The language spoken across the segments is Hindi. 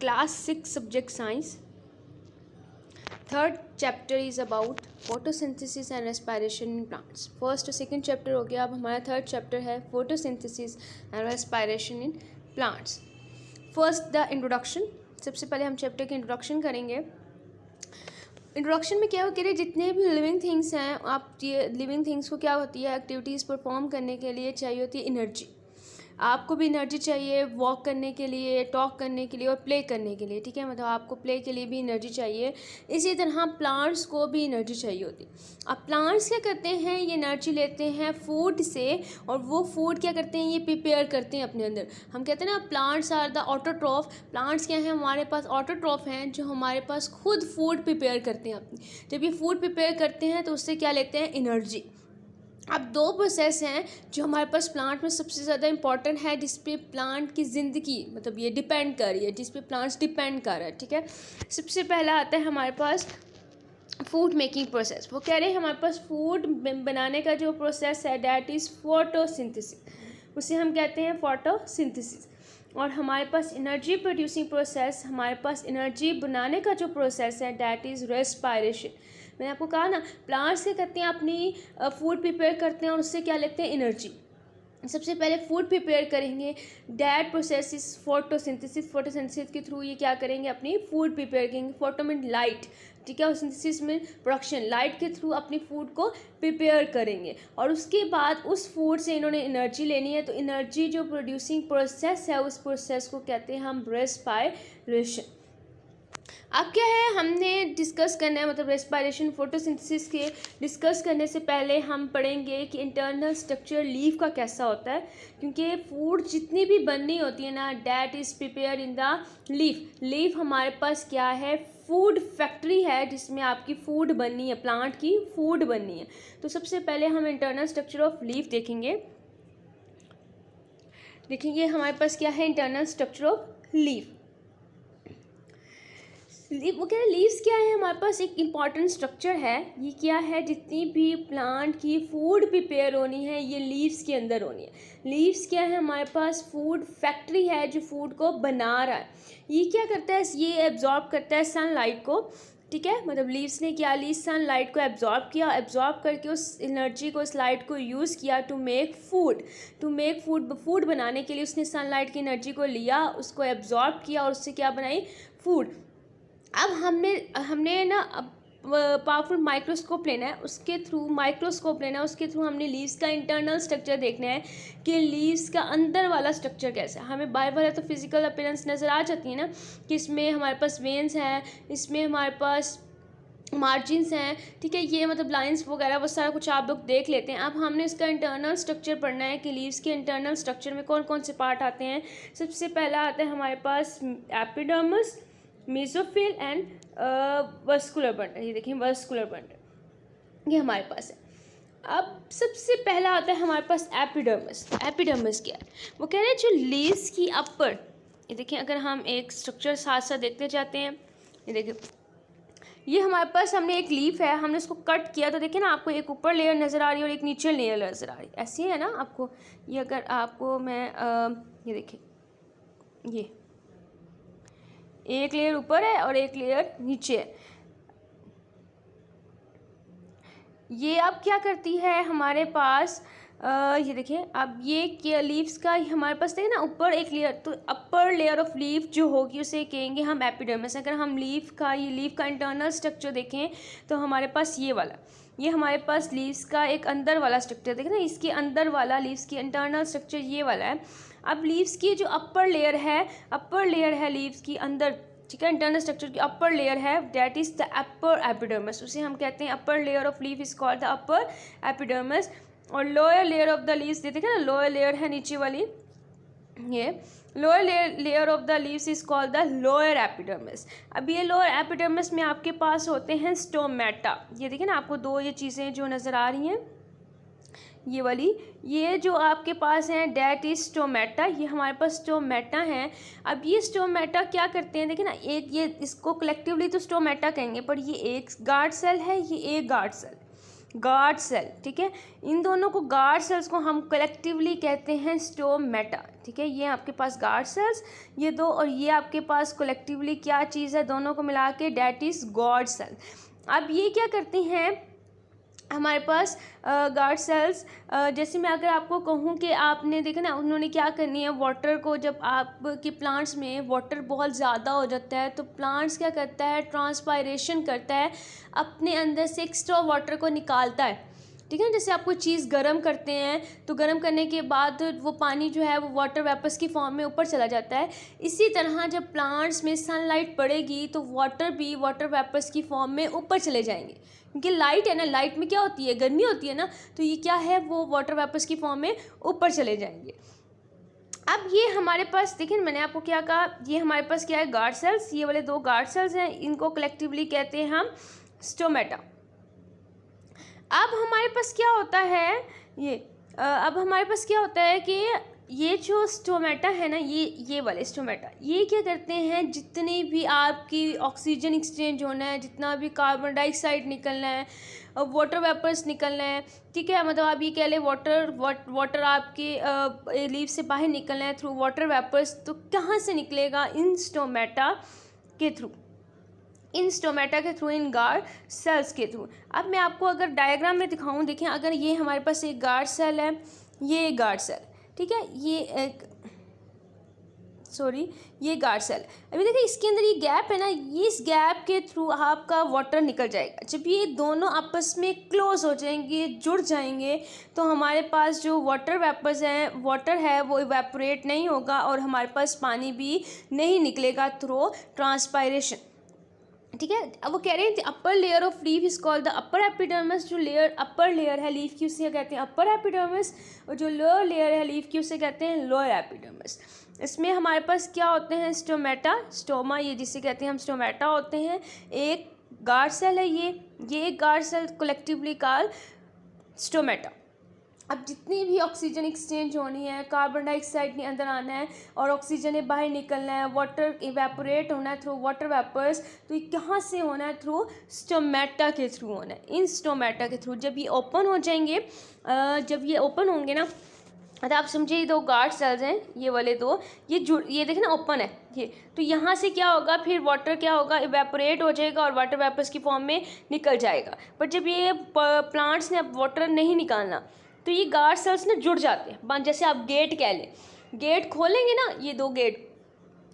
class 6 subject science. Third chapter is about photosynthesis and respiration in plants. First और second chapter हो गया, अब हमारा third chapter है photosynthesis and respiration in plants. First the introduction. सबसे पहले हम chapter के introduction करेंगे. इंट्रोडक्शन में क्या हो कह रहे जितने भी लिविंग थिंग्स हैं, आप ये लिविंग थिंग्स को क्या होती है एक्टिविटीज़ परफॉर्म करने के लिए चाहिए होती है एनर्जी. आपको भी एनर्जी चाहिए वॉक करने के लिए, टॉक करने के लिए और प्ले करने के लिए. ठीक है, मतलब आपको प्ले के लिए भी एनर्जी चाहिए. इसी तरह प्लांट्स को भी एनर्जी चाहिए होती. अब प्लांट्स क्या करते हैं, ये एनर्जी लेते हैं फूड से और वो फूड क्या करते हैं, ये प्रिपेयर करते हैं अपने अंदर. हम कहते हैं ना plants are the autotroph. Plants क्या हैं, हमारे पास ऑटोट्रॉफ हैं जो हमारे पास खुद फूड प्रिपेयर करते हैं अपनी. जब ये फूड प्रिपेयर करते हैं तो उससे क्या लेते हैं, एनर्जी. अब दो प्रोसेस हैं जो हमारे पास प्लांट में सबसे ज़्यादा इंपॉर्टेंट है, जिस पे प्लांट की ज़िंदगी मतलब ये डिपेंड कर रही है, जिस पे प्लांट्स डिपेंड कर रहा है. ठीक है, सबसे पहला आता है हमारे पास फूड मेकिंग प्रोसेस. वो कह रहे हैं हमारे पास फूड बनाने का जो प्रोसेस है डैट इज़ फोटोसिंथेसिस. उसे हम कहते हैं फोटोसिंथेसिस. और हमारे पास एनर्जी प्रोड्यूसिंग प्रोसेस, हमारे पास एनर्जी बनाने का जो प्रोसेस है डैट इज़ रेस्पायरेशन. मैंने आपको कहा ना प्लांट्स क्या करते हैं, अपनी फूड प्रिपेयर करते हैं और उससे क्या लेते हैं, एनर्जी. सबसे पहले फूड प्रिपेयर करेंगे, that process is photosynthesis. Photosynthesis के थ्रू ये क्या करेंगे, अपनी फूड प्रिपेयर करेंगे. फोटो मीन लाइट, ठीक है, और सिंथेसिस में प्रोडक्शन. लाइट के थ्रू अपनी फूड को प्रिपेयर करेंगे और उसके बाद उस फूड से इन्होंने एनर्जी लेनी है. तो एनर्जी जो प्रोड्यूसिंग प्रोसेस है उस प्रोसेस को कहते हैं हम रेस्पायरेशन. अब क्या है, हमने डिस्कस करना है मतलब रेस्पायरेशन फोटोसिंथेसिस के डिस्कस करने से पहले हम पढ़ेंगे कि इंटरनल स्ट्रक्चर लीफ का कैसा होता है. क्योंकि फूड जितनी भी बननी होती है ना that is prepare in the leaf. Leaf हमारे पास क्या है, फूड फैक्ट्री है जिसमें आपकी फूड बननी है, प्लांट की फूड बननी है. तो सबसे पहले हम इंटरनल स्ट्रक्चर ऑफ लीफ देखेंगे. देखेंगे हमारे पास क्या है, इंटरनल स्ट्रक्चर ऑफ लीफ. वो कह रहे हैं लीव्स क्या है, हमारे पास एक इम्पॉर्टेंट स्ट्रक्चर है. ये क्या है, जितनी भी प्लांट की फूड प्रिपेयर होनी है ये लीव्स के अंदर होनी है. लीव्स क्या है, हमारे पास फूड फैक्ट्री है जो फूड को बना रहा है. ये क्या करता है, ये एब्जॉर्ब करता है सनलाइट को. ठीक है, मतलब लीव्स ने क्या ली, सनलाइट को एब्जॉर्ब किया, एब्जॉर्ब करके उस एनर्जी को, उस लाइट को यूज़ किया टू मेक फूड. फूड बनाने के लिए उसने सनलाइट की एनर्जी को लिया, उसको एब्जॉर्ब किया और उससे क्या बनाई, फूड. अब हमने ना पावरफुल माइक्रोस्कोप लेना है, उसके थ्रू हमने लीव्स का इंटरनल स्ट्रक्चर देखना है कि लीव्स का अंदर वाला स्ट्रक्चर कैसा है. हमें बाय बार तो फिजिकल अपीयरेंस नज़र आ जाती है ना कि इसमें हमारे पास वेन्स हैं, इसमें हमारे पास मार्जिन्स हैं. ठीक है, ये मतलब लाइंस वगैरह वो सारा कुछ आप लोग देख लेते हैं. अब हमने इसका इंटरनल स्ट्रक्चर पढ़ना है कि लीव्स के इंटरनल स्ट्रक्चर में कौन कौन से पार्ट आते हैं. सबसे पहला आता है हमारे पास epidermis, mesophyll and vascular bundle. ये देखिए वस्कुलर बंडल ये हमारे पास है. अब सबसे पहला आता है हमारे पास एपिडर्मिस. एपिडर्मिस क्या है, वो कह रहे हैं जो लीव्स की अपर, ये देखिए अगर हम एक स्ट्रक्चर साथ साथ देखते जाते हैं, ये देखिए ये हमारे पास हमने एक लीफ है, हमने इसको कट किया तो देखिए ना आपको एक ऊपर लेयर नज़र आ रही है और एक नीचे लेयर नज़र आ रही है. ऐसी है ना आपको ये, अगर आपको मैं ये देखिए ये एक लेयर ऊपर है और एक लेयर नीचे है. ये अब क्या करती है हमारे पास, ये देखिए अब ये क्या लीव्स का हमारे पास देखिए ना ऊपर एक लेयर, तो अपर लेयर ऑफ लीफ जो होगी उसे कहेंगे हम एपिडर्मिस. अगर हम लीफ का इंटरनल स्ट्रक्चर देखें तो हमारे पास ये वाला, ये हमारे पास लीव्स का एक अंदर वाला स्ट्रक्चर देखिए ना, इसके अंदर वाला लीव्स की इंटरनल स्ट्रक्चर ये वाला है. अब लीव्स की जो अपर लेयर है लीव्स की अंदर, ठीक है, इंटरनल स्ट्रक्चर की अपर लेयर है that is the upper epidermis. उसे हम कहते हैं upper layer of leaf is called the upper epidermis. और lower layer of the leaves देखिए ना, लोअर लेयर है नीचे वाली, ये lower layer of the leaves is called the lower epidermis. अब ये लोअर एपिडर्मिस में आपके पास होते हैं स्टोमेटा. ये देखिए ना आपको दो ये चीज़ें जो नज़र आ रही हैं, ये वाली, ये जो आपके पास हैं डैट इज स्टोमेटा. ये हमारे पास स्टोमेटा हैं. अब ये स्टोमेटा क्या करते हैं, देखिए ना एक ये इसको कलेक्टिवली तो स्टोमेटा कहेंगे, पर ये एक गार्ड सेल है, ये एक गार्ड सेल. गार्ड सेल, ठीक है। इन दोनों को गार्ड सेल्स को हम कलेक्टिवली कहते हैं स्टोमेटा, ठीक है। ये आपके पास गार्ड सेल्स ये दो, और ये आपके पास कलेक्टिवली क्या चीज़ है, दोनों को मिला के डैट इज़ गार्ड सेल। अब ये क्या करते हैं हमारे पास गार्ड सेल्स, जैसे मैं अगर आपको कहूँ कि आपने देखा ना उन्होंने क्या करनी है, वाटर को जब आपके प्लांट्स में वाटर बहुत ज़्यादा हो जाता है तो प्लांट्स क्या करता है, ट्रांसपायरेशन करता है, अपने अंदर से एक्स्ट्रा वाटर को निकालता है, ठीक है। जैसे आप कोई चीज़ गर्म करते हैं तो गर्म करने के बाद वो पानी जो है वो वाटर वेपर्स की फॉर्म में ऊपर चला जाता है। इसी तरह जब प्लांट्स में सनलाइट पड़ेगी तो वाटर भी वाटर वेपर्स की फॉर्म में ऊपर चले जाएंगे, क्योंकि लाइट है ना, लाइट में क्या होती है, गर्मी होती है ना, तो ये क्या है, वो वाटर वेपर्स की फॉर्म में ऊपर चले जाएंगे। अब ये हमारे पास देखिए मैंने आपको क्या कहा, ये हमारे पास क्या है, गार्ड सेल्स, ये वाले दो गार्ड सेल्स हैं, इनको कलेक्टिवली कहते हैं हम स्टोमेटा। अब हमारे पास क्या होता है अब हमारे पास क्या होता है कि ये जो स्टोमेटा है ना, ये वाले स्टोमेटा ये क्या करते हैं, जितनी भी आपकी ऑक्सीजन एक्सचेंज होना है, जितना भी कार्बन डाइऑक्साइड निकलना है, वाटर वेपर्स निकलना है, ठीक है, मतलब आप ये कह लें वाटर आपके लीव से बाहर निकलना है थ्रू वाटर वेपर्स, तो कहाँ से निकलेगा, इन स्टोमेटा के थ्रू, इन स्टोमेटा के थ्रू, इन गार्ड सेल्स के थ्रू। अब मैं आपको अगर डायग्राम में दिखाऊं, देखें अगर ये हमारे पास एक गार्ड सेल है, ये एक गार्ड सेल, ठीक है, ये गार्ड सेल, अभी देखिए इसके अंदर ये गैप है ना, इस गैप के थ्रू आपका वाटर निकल जाएगा। जब ये दोनों आपस में क्लोज हो जाएंगे, जुड़ जाएंगे, तो हमारे पास जो वाटर वेपर्स हैं, वाटर है वो इवेपोरेट नहीं होगा और हमारे पास पानी भी नहीं निकलेगा थ्रू ट्रांसपायरेशन, ठीक है। अब वो कह रहे हैं upper layer of leaf is called the upper epidermis, जो लेयर अपर लेयर है लीफ की उसे कहते हैं अपर एपिडर्मिस, और जो लोअर लेयर है लीफ की उसे कहते हैं लोअर एपिडर्मिस। इसमें हमारे पास क्या होते हैं, स्टोमेटा, स्टोमा ये जिसे कहते हैं हम स्टोमेटा होते हैं, एक गार्ड सेल है, ये एक guard cell collectively called stomata. अब जितनी भी ऑक्सीजन एक्सचेंज होनी है, कार्बन डाइऑक्साइड ने अंदर आना है और ऑक्सीजन ने बाहर निकलना है, वाटर इवेपोरेट होना है थ्रू वाटर वेपर्स, तो ये कहाँ से होना है, थ्रू स्टोमेटा के थ्रू होना है, इन स्टोमेटा के थ्रू। जब ये ओपन हो जाएंगे, जब ये ओपन होंगे ना, तो आप समझिए ये दो गार्ड सेल्स हैं, ये वाले दो, ये देखें ना ओपन है ये, तो यहाँ से क्या होगा, फिर वाटर क्या होगा, इवेपोरेट हो जाएगा और वाटर वेपर्स की फॉर्म में निकल जाएगा। पर जब ये प्लांट्स ने अब वाटर नहीं निकालना, तो ये गार्ड सेल्स ना जुड़ जाते हैं, जैसे आप गेट कह लें, गेट खोलेंगे ना, ये दो गेट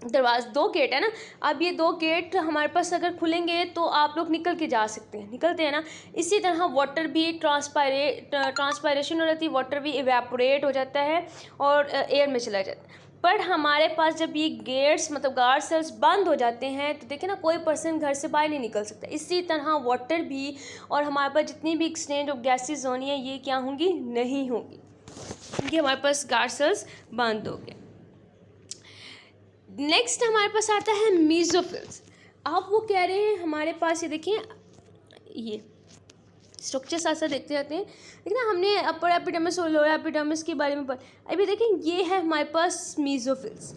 दो गेट है ना, अब ये दो गेट हमारे पास अगर खुलेंगे तो आप लोग निकल के जा सकते हैं, निकलते हैं ना। इसी तरह वाटर भी ट्रांसपायरेशन हो जाती है, वाटर भी इवेपोरेट हो जाता है और एयर में चला जाता है। पर हमारे पास जब ये गेट्स मतलब गार्ड सेल्स बंद हो जाते हैं, तो देखिए ना कोई पर्सन घर से बाहर नहीं निकल सकता। इसी तरह वाटर भी और हमारे पास जितनी भी एक्सचेंज ऑफ गैसेज होनी है, ये क्या होंगी, नहीं होंगी, क्योंकि हमारे पास गार्ड सेल्स बंद हो गए। नेक्स्ट हमारे पास आता है मीजोफिल्स। आप वो कह रहे हैं हमारे पास, ये देखिए ये स्ट्रक्चर साथ साथ देखते रहते हैं, लेकिन ना हमने अपर एपिडर्मिस और लोअर एपिडर्मिस के बारे में अभी देखें, ये है हमारे पास मीजोफिल्स,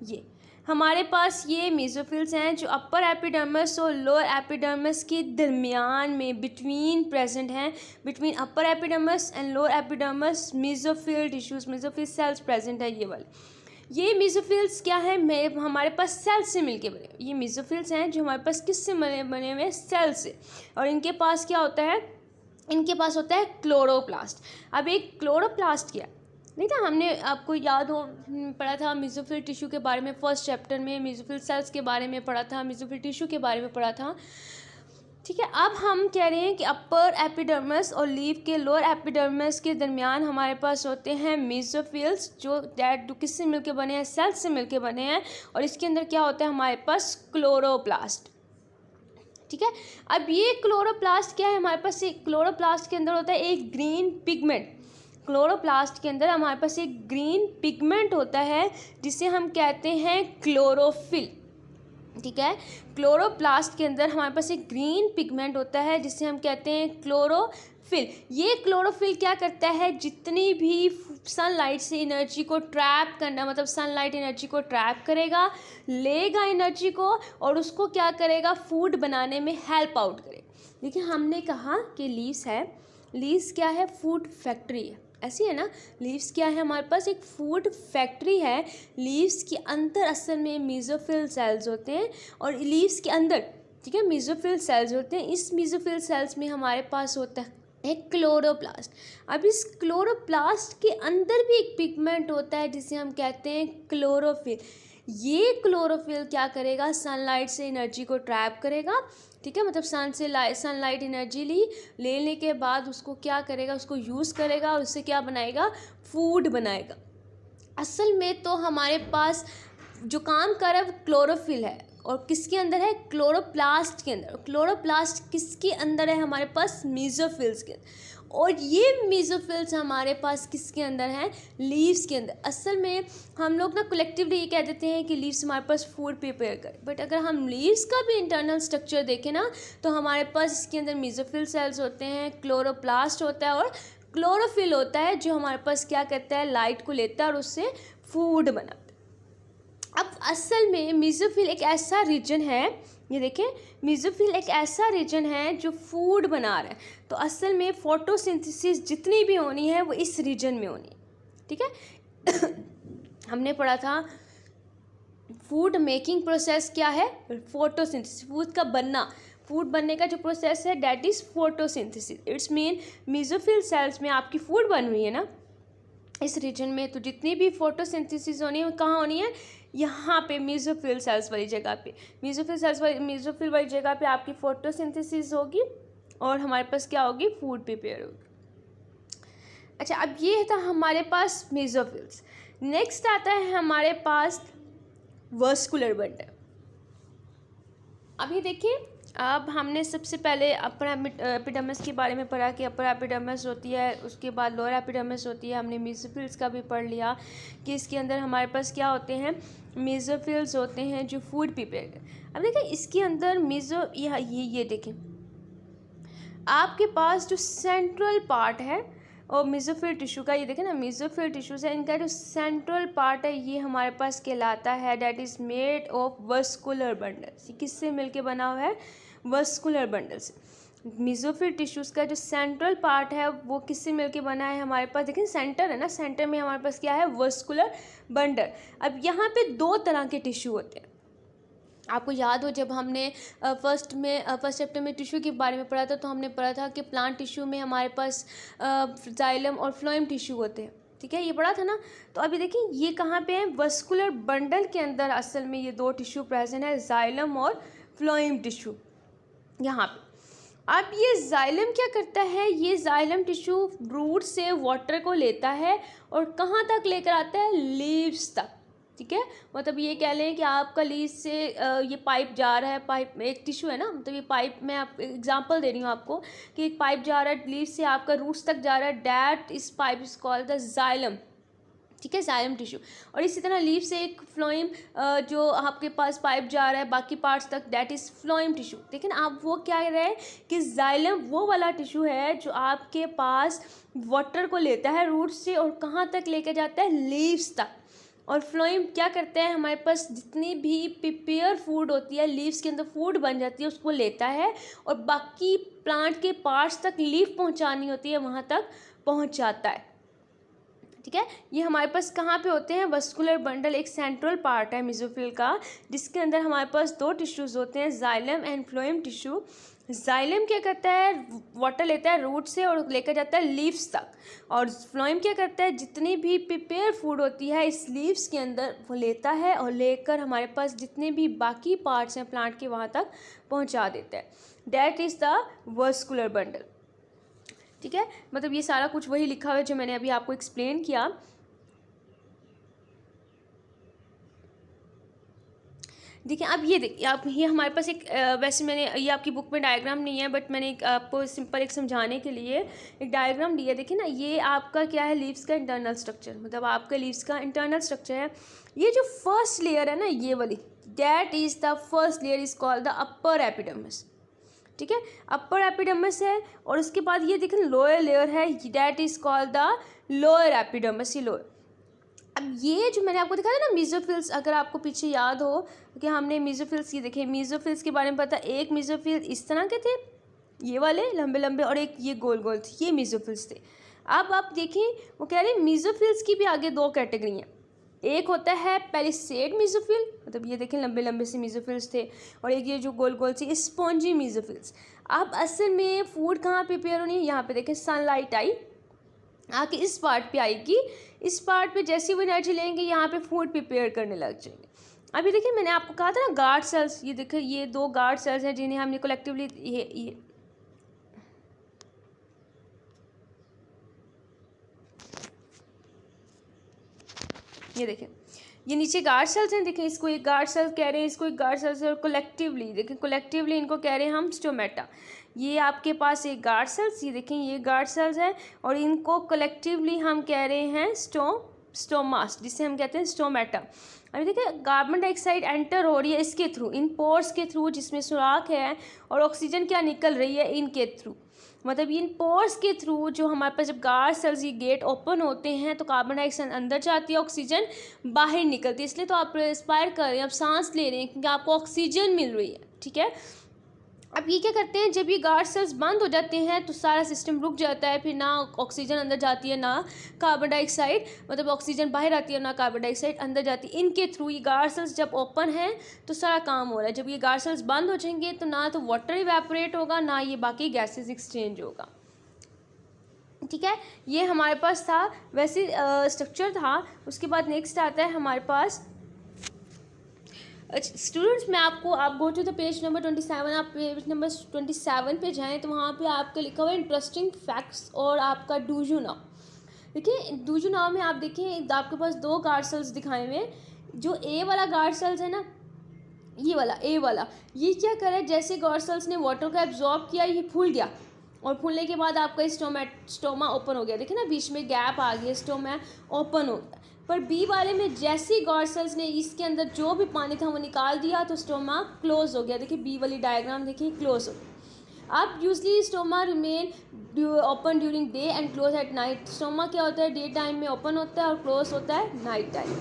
ये हमारे पास ये मीजोफिल्स हैं जो अपर एपिडर्मिस और लोअर एपिडर्मिस के दरमियान में बिटवीन प्रेजेंट हैं, between upper epidermis and lower epidermis mesophyll tissues, mesophyll cells present है। ये वाले ये मीजोफिल्स क्या है, हमारे पास सेल से मिलके बने, ये मीजोफिल्स हैं जो हमारे पास किससे बने हुए हैं, सेल से, और इनके पास क्या होता है, इनके पास होता है क्लोरोप्लास्ट। अब एक क्लोरोप्लास्ट क्या नहीं था, हमने आपको याद हो पढ़ा था मीजोफिल टिश्यू के बारे में, फर्स्ट चैप्टर में मीजोफिल सेल्स के बारे में पढ़ा था, मीजोफिल टिश्यू के बारे में पढ़ा था, ठीक है। अब हम कह रहे हैं कि अपर एपिडर्मिस और लीफ के लोअर एपिडर्मिस के दरमियान हमारे पास होते हैं मीजोफिल्स, जो किससे मिलके बने हैं, सेल्स से मिलके बने हैं, और इसके अंदर क्या होता है हमारे पास, क्लोरोप्लास्ट, ठीक है। अब ये क्लोरोप्लास्ट क्या है, हमारे पास एक क्लोरोप्लास्ट के अंदर होता है एक ग्रीन पिगमेंट, क्लोरोप्लास्ट के अंदर हमारे पास एक ग्रीन पिगमेंट होता है जिसे हम कहते हैं क्लोरोफिल, ठीक है। क्लोरोप्लास्ट के अंदर हमारे पास एक ग्रीन पिगमेंट होता है जिसे हम कहते हैं क्लोरोफिल। ये क्लोरोफिल क्या करता है, जितनी भी सनलाइट से एनर्जी को ट्रैप करना, मतलब सनलाइट एनर्जी को ट्रैप करेगा, लेगा एनर्जी को और उसको क्या करेगा, फूड बनाने में हेल्प आउट करेगा। देखिए हमने कहा कि लीव्स है, लीव्स क्या है, फूड फैक्ट्री है, ऐसी है ना। लीव्स क्या है, हमारे पास एक फूड फैक्ट्री है। लीव्स के अंदर असल में मेसोफिल सेल्स होते हैं, और लीव्स के अंदर, ठीक है, मेसोफिल सेल्स होते हैं। इस मेसोफिल सेल्स में हमारे पास होता है एक क्लोरोप्लास्ट। अब इस क्लोरोप्लास्ट के अंदर भी एक पिगमेंट होता है जिसे हम कहते हैं क्लोरोफिल। ये क्लोरोफिल क्या करेगा, सनलाइट से एनर्जी को ट्रैप करेगा, ठीक है, मतलब सनलाइट एनर्जी लेने के बाद उसको क्या करेगा, उसको यूज़ करेगा और उससे क्या बनाएगा, फूड बनाएगा। असल में तो हमारे पास जो काम कर रहा है वो क्लोरोफिल है, और किसके अंदर है, क्लोरोप्लास्ट के अंदर। क्लोरोप्लास्ट किसके अंदर है, हमारे पास मेसोफिल्स के अंदर। और ये मेसोफिल्स हमारे पास किसके अंदर हैं, लीव्स के अंदर। असल में हम लोग ना कलेक्टिवली ये कह देते हैं कि लीव्स हमारे पास फूड प्रिपेयर करें, बट अगर हम लीव्स का भी इंटरनल स्ट्रक्चर देखें ना, तो हमारे पास इसके अंदर मेसोफिल सेल्स होते हैं, क्लोरोप्लास्ट होता है और क्लोरोफिल होता है, जो हमारे पास क्या करता है, लाइट को लेता है और उससे फूड बनाता है। अब असल में मेसोफिल एक ऐसा रीजन है, ये देखें, मेसोफिल एक ऐसा रीजन है जो फूड बना रहा है। तो असल में फोटोसिंथेसिस जितनी भी होनी है वो इस रीजन में होनी है, ठीक है। हमने पढ़ा था फूड मेकिंग प्रोसेस क्या है, फोटोसिंथेसिस, फूड का बनना, फूड बनने का जो प्रोसेस है that is photosynthesis. It's mean mesophyll cells में आपकी फूड बन रही है ना इस रीजन में, तो जितनी भी फोटोसिंथेसिस होनी है कहाँ होनी है, यहाँ पे मेसोफिल सेल्स वाली जगह पे। मेसोफिल वाली जगह पे आपकी फोटोसिंथेसिस होगी और हमारे पास क्या होगी, फूड प्रिपेयर होगी। अच्छा, अब ये था हमारे पास मेसोफिल्स। नेक्स्ट आता है हमारे पास वास्कुलर बंडल। अभी देखिए, अब हमने सबसे पहले अपर एपिडर्मिस के बारे में पढ़ा कि अपर एपिडर्मिस होती है, उसके बाद लोअर एपिडर्मिस होती है। हमने मेसोफिल्स का भी पढ़ लिया कि इसके अंदर हमारे पास क्या होते हैं, मेसोफिल्स होते हैं जो फूड प्रिपेयर कर। अब देखिए इसके अंदर ये देखें, आपके पास जो सेंट्रल पार्ट है और मेसोफिल टिश्यू का, ये देखें ना, मेसोफिल टिश्यू से इनका जो सेंट्रल पार्ट है ये हमारे पास कहलाता है that is made of vascular bundles. ये किससे मिलके बना हुआ है, वास्कुलर बंडल से। मेसोफिल टिश्यूज़ का जो सेंट्रल पार्ट है वो किससे मिलके बना है, हमारे पास देखिए सेंटर है ना, सेंटर में हमारे पास क्या है, वास्कुलर बंडल। अब यहाँ पे दो तरह के टिश्यू होते हैं। आपको याद हो जब हमने फर्स्ट चैप्टर में टिश्यू के बारे में पढ़ा था, तो हमने पढ़ा था कि प्लांट टिश्यू में हमारे पास जाइलम और फ्लोएम टिश्यू होते हैं, ठीक है, ये पढ़ा था ना। तो अभी देखिए ये कहाँ पे है, वास्कुलर बंडल के अंदर असल में ये दो टिश्यू प्रेजेंट है, जाइलम और फ्लोएम टिश्यू यहाँ पे। अब ये जाइलम क्या करता है, ये जाइलम टिश्यू रूट से वाटर को लेता है और कहाँ तक लेकर आता है, लीव्स तक, ठीक है। मतलब ये कह लें कि आपका लीव से ये पाइप जा रहा है, पाइप एक टिश्यू है ना, मतलब ये पाइप, मैं आप एग्जांपल दे रही हूँ आपको कि एक पाइप जा रहा है लीव से आपका रूट्स तक जा रहा है, डैट इस pipe is called the xylem, ठीक है, जाइलम टिश्यू। और इसी तरह लीव से एक फ्लोएम जो आपके पास पाइप जा रहा है बाकी पार्ट्स तक, डैट इज़ फ्लोएम टिश्यू। लेकिन आप वो क्या कह रहे हैं कि जाइलम वो वाला टिश्यू है जो आपके पास वाटर को लेता है रूट से और कहाँ तक लेके जाता है, लीव्स तक। और फ्लोएम क्या करता है, हमारे पास जितनी भी प्रिपेयर फूड होती है, लीव्स के अंदर फूड बन जाती है, उसको लेता है और बाकी प्लांट के पार्ट्स तक लीफ पहुंचानी होती है वहां तक पहुंच जाता है, ठीक है। ये हमारे पास कहाँ पे होते हैं, वास्कुलर बंडल एक सेंट्रल पार्ट है मेसोफिल का, जिसके अंदर हमारे पास दो टिश्यूज़ होते हैं, xylem and phloem tissue. Xylem क्या करता है, वाटर लेता है रूट से और लेकर जाता है लीव्स तक, और फ्लोएम क्या करता है, जितनी भी प्रिपेयर फूड होती है इस लीव्स के अंदर वो लेता है और लेकर हमारे पास जितने भी बाकी पार्ट्स हैं प्लांट के वहाँ तक पहुँचा देता है, that is the vascular bundle, ठीक है। मतलब ये सारा कुछ वही लिखा हुआ है जो मैंने अभी आपको एक्सप्लेन किया। देखिए अब ये देखिए आप, ये हमारे पास एक वैसे मैंने ये आपकी बुक में डायग्राम नहीं है, बट मैंने आपको सिंपल एक समझाने के लिए एक डायग्राम दिया। देखिए ना, ये आपका क्या है, लीव्स का इंटरनल स्ट्रक्चर, मतलब आपका लीव्स का इंटरनल स्ट्रक्चर है। ये जो फर्स्ट लेयर है ना, ये वाली, that is the first layer is called the upper epidermis, ठीक है, अपर एपिडर्मिस है। और उसके बाद ये देखें लोअर लेयर है, that is called the lower epidermis, ये लोअर। अब ये जो मैंने आपको दिखाया ना मेसोफिल्स, अगर आपको पीछे याद हो कि हमने मेसोफिल्स ये देखे, मेसोफिल्स के बारे में पता, एक मेसोफिल इस तरह के थे ये वाले लंबे लंबे और एक ये गोल गोल थे, ये मीजोफिल्स थे। अब आप देखें वो कह रहे हैं मीजोफिल्स की भी आगे दो कैटेगरी हैं। एक होता है पेलिसेड मीजोफिल, मतलब ये देखें लंबे लंबे से मीजोफिल्स थे, और एक ये जो गोल गोल सी स्पॉन्जी मीजोफिल्स। अब असल में फूड कहाँ प्रिपेयर होनी है, यहाँ पे देखें सनलाइट आई आके इस पार्ट पे आएगी, इस पार्ट पे जैसी वो एनर्जी लेंगे यहाँ पे फूड प्रिपेयर करने लग जाएंगे। अभी देखिए मैंने आपको कहा था ना गार्ड सेल्स, ये देखिए ये दो गार्ड सेल्स हैं जिन्हें हमने कलेक्टिवली ये देखें ये नीचे गार्ड सेल्स हैं, देखें इसको एक गार्ड सेल्स कह रहे हैं, इसको एक गार्ड सेल्स, और कलेक्टिवली देखें कलेक्टिवली इनको कह रहे हैं हम स्टोमेटा। ये आपके पास एक गार्ड सेल्स, ये देखें ये गार्ड सेल्स है, और इनको कलेक्टिवली हम कह रहे हैं स्टोमास, जिसे हम कहते हैं स्टोमेटा। अभी देखिए कार्बन डाइऑक्साइड एंटर हो रही है इसके थ्रू, इन पोर्स के थ्रू जिसमें सुराख है, और ऑक्सीजन क्या निकल रही है इनके थ्रू, मतलब इन पोर्स के थ्रू जो हमारे पास जब गार्ड सेल्स ये गेट ओपन होते हैं तो कार्बन डाइऑक्साइड अंदर जाती है, ऑक्सीजन बाहर निकलती है, इसलिए तो आप रेस्पायर कर रहे हैं, आप सांस ले रहे हैं क्योंकि आपको ऑक्सीजन मिल रही है, ठीक है। अब ये क्या करते हैं, जब ये गार्ड सेल्स बंद हो जाते हैं तो सारा सिस्टम रुक जाता है, फिर ना ऑक्सीजन अंदर जाती है ना कार्बन डाइऑक्साइड, मतलब ऑक्सीजन बाहर आती है ना कार्बन डाइऑक्साइड अंदर जाती है। इनके थ्रू ये गार्ड सेल्स जब ओपन है तो सारा काम हो रहा है, जब ये गार्ड सेल्स बंद हो जाएंगे तो ना तो वाटर इवेपोरेट होगा ना ये बाकी गैसेज एक्सचेंज होगा, ठीक है। ये हमारे पास था वैसे स्ट्रक्चर था। उसके बाद नेक्स्ट आता है हमारे पास स्टूडेंट्स, मैं आपको आप go to the page number 27, आप पेज नंबर 27 पे जाएं तो वहाँ पे आपका लिखा हुआ है इंटरेस्टिंग फैक्ट्स और आपका डू यू नाउ। देखिए डू यू नाउ में आप देखें आपके पास दो गार्ड सेल्स दिखाए हुए हैं, जो ए वाला गार्ड सेल्स है ना, ये वाला ए वाला, ये क्या करे जैसे गार्ड सेल्स ने वाटर को एब्जॉर्ब किया ये फूल गया, और फूलने के बाद आपका स्टोमा ओपन हो गया, देखिए ना बीच में गैप आ गया, स्टोमा ओपन हो गया। पर बी वाले में जैसे ही गार्ड सेल्स ने इसके अंदर जो भी पानी था वो निकाल दिया तो स्टोमा क्लोज हो गया, देखिए बी वाली डायग्राम देखिए क्लोज हो गया। अब usually stoma remain open during day and close at night. Stoma क्या होता है, डे टाइम में ओपन होता है और क्लोज होता है नाइट टाइम।